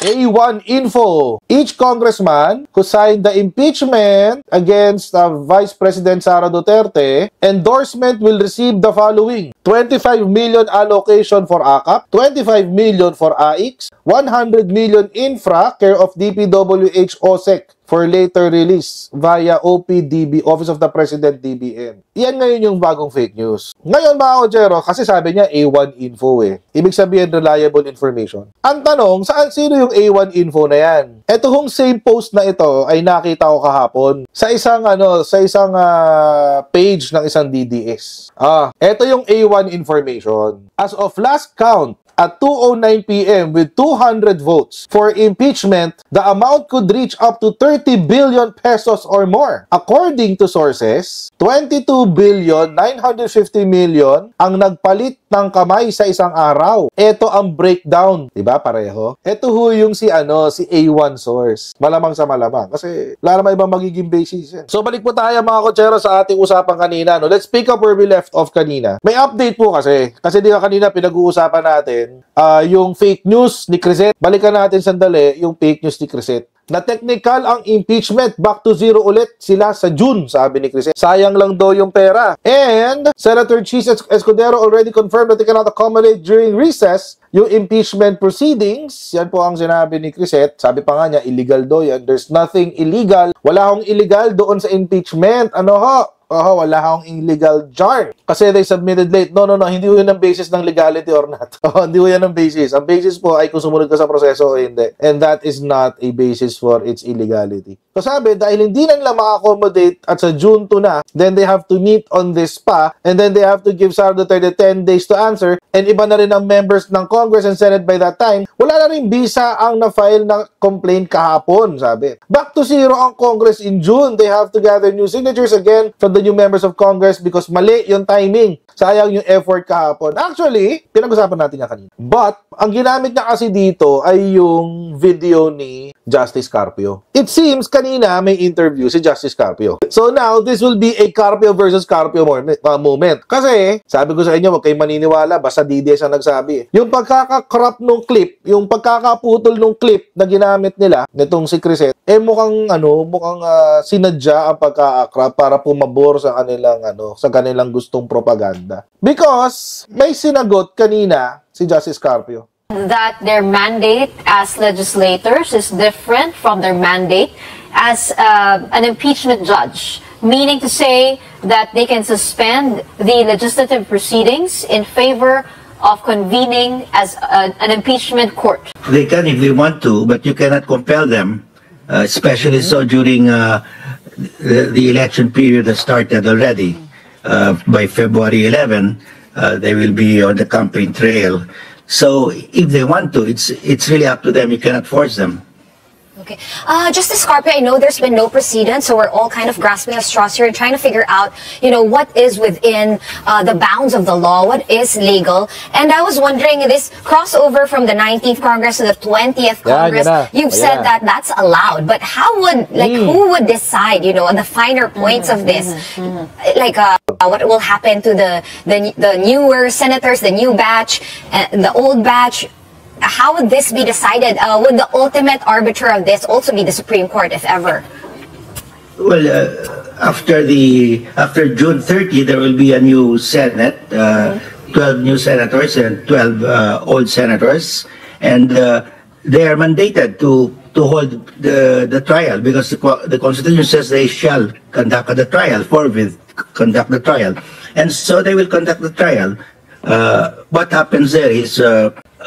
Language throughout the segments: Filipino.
A1 info. Each congressman who signed the impeachment against Vice President Sara Duterte, endorsement will receive the following: 25 million allocation for AKAP, 25 million for AIX, 100 million infra care of DPWH OSEC for later release via OPDB, Office of the President, DBM. Yan ngayon yung bagong fake news. Ngayon mga Kojero, kasi sabi niya A1 info eh. Ibig sabihin reliable information. Ang tanong, sino yung A1 info na yan? Ito hong same post na ito ay nakita ko kahapon sa isang page ng isang DDS. Ito yung A1 information. As of last count, at 2:09 p.m. with 200 votes for impeachment, the amount could reach up to 30 billion pesos or more. According to sources, 22 billion 950 million ang nagpalit ng kamay sa isang araw. Ito ang breakdown, 'di ba? Pareho. Ito ho yung si A1 source. Malamang sa malamang kasi wala naman ibang magiging basis yan. So balik po tayo mga Kojero sa ating usapan kanina, no. Let's pick up where we left off kanina. May update po kasi di ka kanina pinag-uusapan natin yung fake news ni Crisette. Balikan natin sandali yung fake news ni Crisette. Na technical ang impeachment, back to zero ulit sila sa June, sabi ni Crisette. Sayang lang daw yung pera. And Senator Chis Escudero already confirmed that they cannot accommodate during recess yung impeachment proceedings. Yan po ang sinabi ni Crisette. Sabi pa nga niya, illegal daw yan. There's nothing illegal. Wala akong illegal doon sa impeachment. Wala akong illegal jar. Kasi they submitted late. No. Hindi ko yun ang basis ng legality or not. Hindi ko yan ang basis. Ang basis po ay kung sumunod ka sa proseso o hindi. And that is not a basis for its illegality. So sabi, dahil hindi na nila ma-accommodate at sa June 2 na, then they have to meet on this pa, and then they have to give Sara Duterte 10 days to answer, and iba na rin ang members ng Congress and Senate by that time. Wala na rin visa ang na-file ng complaint kahapon, sabi. Back to zero ang Congress in June. They have to gather new signatures again from the new members of Congress because mali yung timing. Sayang yung effort kahapon. Actually, pinag-usapan natin yan kanina. But, ang ginamit niya kasi dito ay yung video ni Justice Carpio. It seems kanina may interview si Justice Carpio. So now, this will be a Carpio versus Carpio moment. Kasi, sabi ko sa inyo, huwag kayong maniniwala, basta DDS ang nagsabi. Yung pagkakakrop nung clip, yung pagkakaputol nung clip na ginamit nila, nitong si Crisette, mukhang sinadya ang pagkakakrop para pumabor sa kanilang gustong propaganda. Because may sinagot kanina si Justice Carpio that their mandate as legislators is different from their mandate as an impeachment judge, meaning to say that they can suspend the legislative proceedings in favor of convening as an impeachment court. They can if they want to, but you cannot compel them, especially so during the election period that started already. By February 11, they will be on the campaign trail. So if they want to, it's really up to them. You cannot force them. Okay. Justice Carpio, I know there's been no precedent, so we're all kind of grasping at straws here and trying to figure out, what is within the bounds of the law, what is legal. And I was wondering, this crossover from the 19th Congress to the 20th Congress, you've said that that's allowed. But how would, who would decide, on the finer points of this? What will happen to the newer senators, the new batch, the old batch? How would this be decided? Would the ultimate arbiter of this also be the Supreme Court, if ever? Well, after June 30, there will be a new Senate, 12 new senators and 12 old senators, and they are mandated to hold the trial because the Constitution says they shall conduct the trial, conduct the trial, and so they will conduct the trial. What happens there is,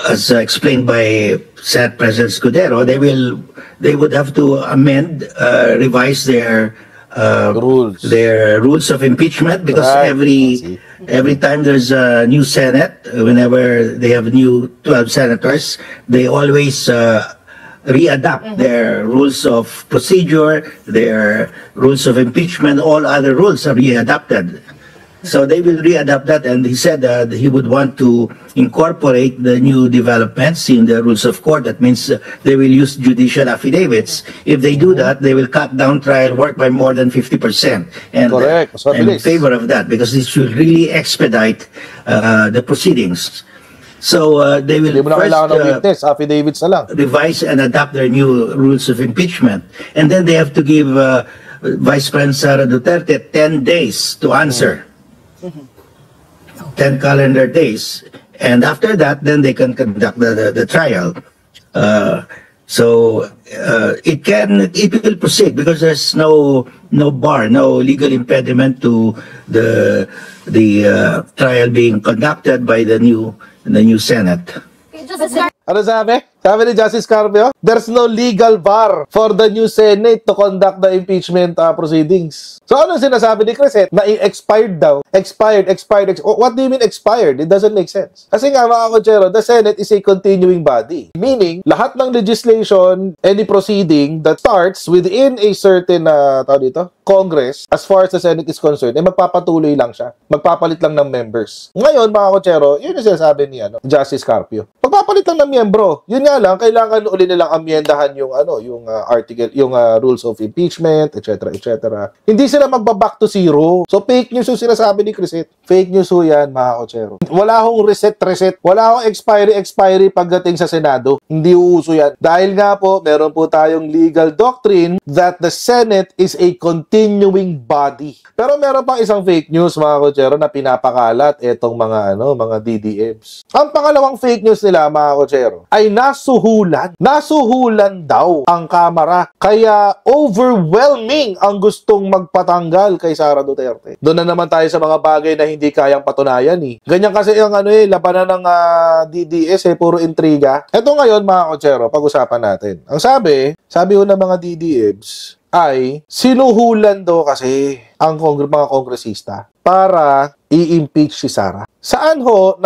as explained by Senate President Escudero, they would have to amend, revise their rules of impeachment because every time there's a new Senate, whenever they have new 12 senators, they always readapt their rules of procedure, their rules of impeachment, all other rules are readapted. So they will readapt that, and he said that he would want to incorporate the new developments in the rules of court. That means they will use judicial affidavits. If they do that, they will cut down trial work by more than 50%. And I'm in favor of that because this will really expedite the proceedings. So they will Hindi mo na first kailangan ng witness, affidavits na lang. revise and adapt their new rules of impeachment. And then they have to give Vice President Sara Duterte 10 days to answer. 10 calendar days. And after that, then they can conduct the trial. So it will proceed because there's no bar, no legal impediment to the trial being conducted by the new Senate. Ano sabi? Sabi ni Justice Carpio, there's no legal bar for the new Senate to conduct the impeachment proceedings. So ano sinasabi ni Crisette? Na expired daw. Expired. What do you mean expired? It doesn't make sense. Kasi nga mga kotsero, the Senate is a continuing body. Meaning, lahat ng legislation, any proceeding that starts within a certain Congress, as far as the Senate is concerned, magpapatuloy lang siya. Magpapalit lang ng members. Ngayon, mga kotsero, yun yung sinasabi ni Justice Carpio. Magpapalit lang ng miyembro. Yun nga lang, kailangan uli nilang amyendahan yung article, yung rules of impeachment, etc. Hindi sila magba-back to zero. So fake news yung sinasabi ni Crisette. Fake news ho yan, mga kotsero. Wala hong reset. Wala hong expiry pagdating sa Senado. Hindi uuso yan. Dahil nga po, meron po tayong legal doctrine that the Senate is a continuing body. Pero meron pang isang fake news, mga kotsero, na pinapakalat etong mga DDMs. Ang pangalawang fake news nila, mga kotsero, ay nasuhulan daw ang Kamara. Kaya overwhelming ang gustong magpatanggal kay Sara Duterte. Doon na naman tayo sa mga bagay na hindi kayang patunayan eh. Ganyan kasi yung labanan ng DDS puro intriga. Ito ngayon mga kotsero, pag-usapan natin. Ang sabi ho ng mga DDMs ay sinuhulan daw kasi ang mga kongresista para i-impeach si Sara. Saan ho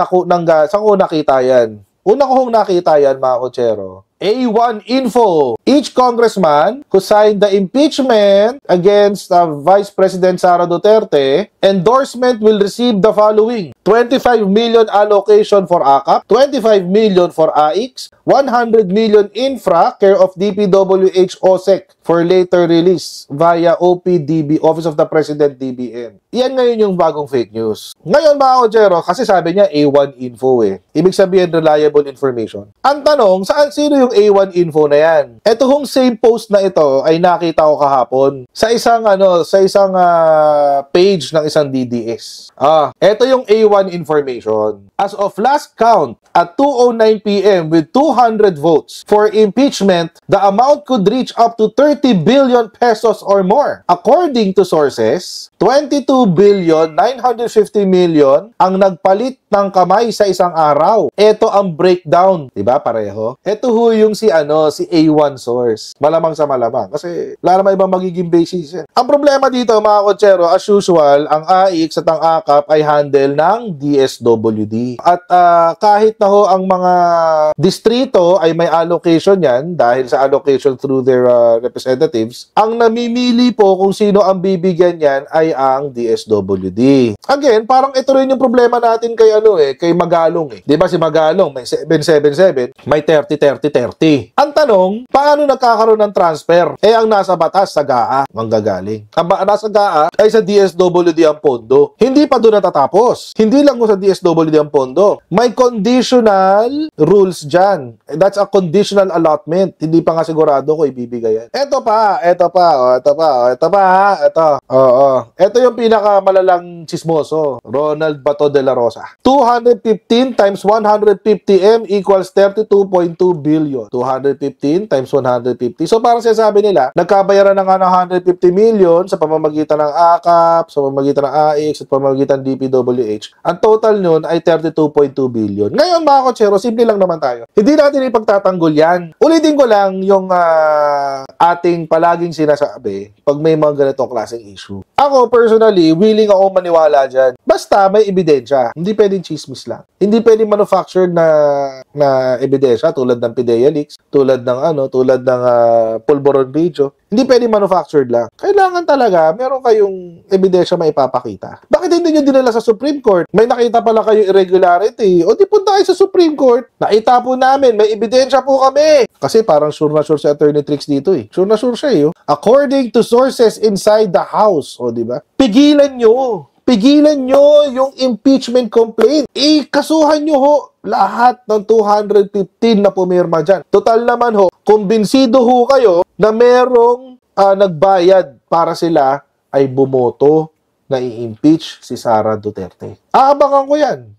nakita yan? Una ko hong nakita yan, mga kotsero. A1 info. Each congressman who signed the impeachment against Vice President Sara Duterte, endorsement will receive the following: 25 million allocation for AKAP, 25 million for AIX, 100 million infra care of DPWH OSEC for later release via OPDB, Office of the President DBM. Yan ngayon yung bagong fake news. Ngayon mga kotsero, kasi sabi niya A1 info Ibig sabihin reliable information. Ang tanong, sino yung A1 info na yan? Ito hong same post na ito ay nakita ko kahapon sa isang page ng isang DDS. Ito yung A1 information. As of last count at 2:09 PM with 200 votes for impeachment, the amount could reach up to 30 billion pesos or more. According to sources, 22 billion 950 million ang nagpalit ng kamay sa isang araw. Ito ang breakdown, 'di ba? Pareho. Ito ho yung si A1 source. Malamang sa malamang kasi wala naman ibang magiging basis yan. Ang problema dito mga kotsero, as usual, ang AIX at ang AKAP ay handle ng DSWD. At kahit na ho ang mga distrito ay may allocation yan dahil sa allocation through their representatives, ang namimili po kung sino ang bibigyan yan ay ang DSWD. Again, parang ito rin yung problema natin kay kay Magalong 'Di ba si Magalong may 777, may 30-30-30. Ang tanong, paano nagkakaroon ng transfer? Ang nasa batas sa GAA manggagaling. Ang nasa GAA ay sa DSWD ang pondo. Hindi pa doon natatapos. Hindi lang sa DSWD ang pondo. May conditional rules dyan. That's a conditional allotment. Hindi pa nga sigurado ko ibibigay yan. Ito pa. Ito yung pinakamalalang chismoso. Ronald Bato de la Rosa. 215 times 150M equals 32.2 billion. 215 times 150. So parang sinasabi nila, nagkabayaran na nga ng 150 million sa pamamagitan ng AKAP, sa pamamagitan ng AIX, sa pamamagitan ng DPWH. Ang total nun ay 32.2 billion. Ngayon mga kotsero, simple lang naman tayo. Hindi natin ipagtatanggol yan. Ulitin ko lang yung ating palaging sinasabi pag may mga ganitong klaseng issue. Ako personally, willing ako maniwala dyan. Basta may ebidensya. Hindi pwedeng chismis lang. Hindi pwedeng manufactured na ebidensya tulad ng PIDEA leaks, tulad ng Pulboron video. Hindi pwedeng manufactured lang. Kailangan talaga meron kayong ebidensya maipapakita. Bakit hindi nyo dinala sa Supreme Court? May nakita pala kayo irregularity. O di punta kayo sa Supreme Court. Nakita po namin, may ebidensya po kami. Kasi parang sure na sure si Attorney Trix dito Sure na sure siya According to sources inside the House. O di ba? Pigilan nyo. pigilan nyo yung impeachment complaint. Kasuhan nyo ho lahat ng 215 na pumirma dyan. Total naman ho, kumbinsido ho kayo na merong nagbayad para sila ay bumoto na i-impeach si Sara Duterte. Aabangan ko yan.